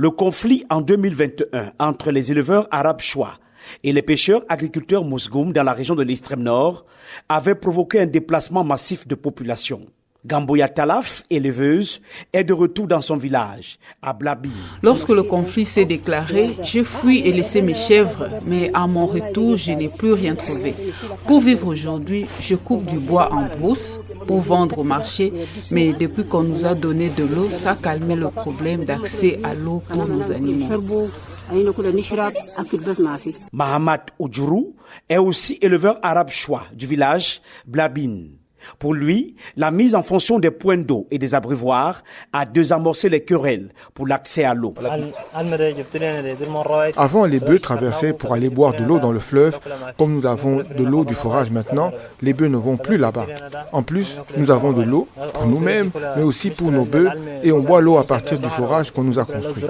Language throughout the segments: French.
Le conflit en 2021 entre les éleveurs arabes Chouas et les pêcheurs agriculteurs Mousgoum dans la région de l'extrême nord avait provoqué un déplacement massif de population. Gamboya Talaf, éleveuse, est de retour dans son village, à Blabi. Lorsque le conflit s'est déclaré, j'ai fui et laissé mes chèvres, mais à mon retour, je n'ai plus rien trouvé. Pour vivre aujourd'hui, je coupe du bois en brousse pour vendre au marché, mais depuis qu'on nous a donné de l'eau, ça a calmé le problème d'accès à l'eau pour nos animaux. Mahamad Oudjourou est aussi éleveur arabe Chouas du village Blabine. Pour lui, la mise en fonction des points d'eau et des abreuvoirs a désamorcé les querelles pour l'accès à l'eau. Avant, les bœufs traversaient pour aller boire de l'eau dans le fleuve. Comme nous avons de l'eau du forage maintenant, les bœufs ne vont plus là-bas. En plus, nous avons de l'eau pour nous-mêmes, mais aussi pour nos bœufs, et on boit l'eau à partir du forage qu'on nous a construit.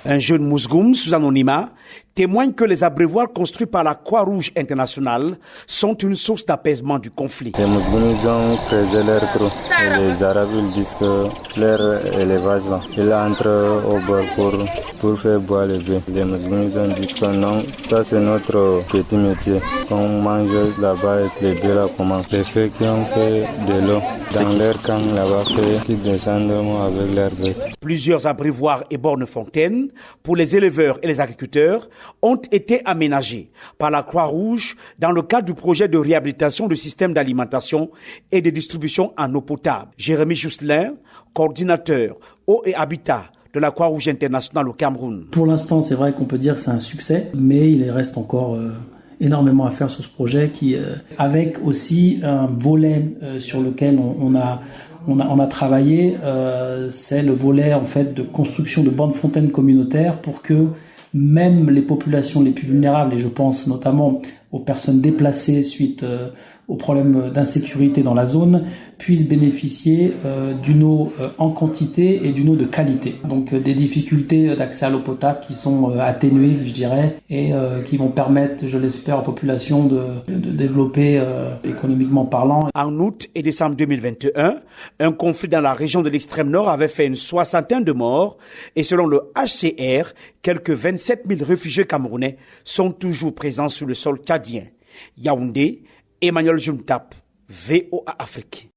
Un jeune Mousgoum sous anonymat témoigne que les abreuvoirs construits par la Croix-Rouge internationale sont une source d'apaisement du conflit. Les Mousgoumis ont creusé leur trou et les Arabes disent que leur élevage là, il entre au bord pour faire boire les bœufs. Les Mousgoumis disent que non, ça c'est notre petit métier. On mange là-bas et les bœufs là commencent. Les feux qui ont fait de l'eau dans leur camp là-bas qui descendent avec leurs bœufs. Plusieurs abreuvoirs et bornes fontaines pour les éleveurs et les agriculteurs ont été aménagés par la Croix-Rouge dans le cadre du projet de réhabilitation du système d'alimentation et de distribution en eau potable. Jérémy Jousselin, coordinateur eau et habitat de la Croix-Rouge internationale au Cameroun. Pour l'instant, c'est vrai qu'on peut dire que c'est un succès, mais il reste encore énormément à faire sur ce projet qui, avec aussi un volet sur lequel on a travaillé, c'est le volet en fait de construction de bornes fontaines communautaires pour que même les populations les plus vulnérables, et je pense notamment aux personnes déplacées suite aux problèmes d'insécurité dans la zone, puissent bénéficier d'une eau en quantité et d'une eau de qualité. Donc des difficultés d'accès à l'eau potable qui sont atténuées, je dirais, et qui vont permettre, je l'espère, aux populations de développer économiquement parlant. En août et décembre 2021, un conflit dans la région de l'extrême nord avait fait une soixantaine de morts et selon le HCR, quelques 27 000 réfugiés camerounais sont toujours présents sur le sol tchadien. Yaoundé, Emmanuel Juntap, VOA Afrique.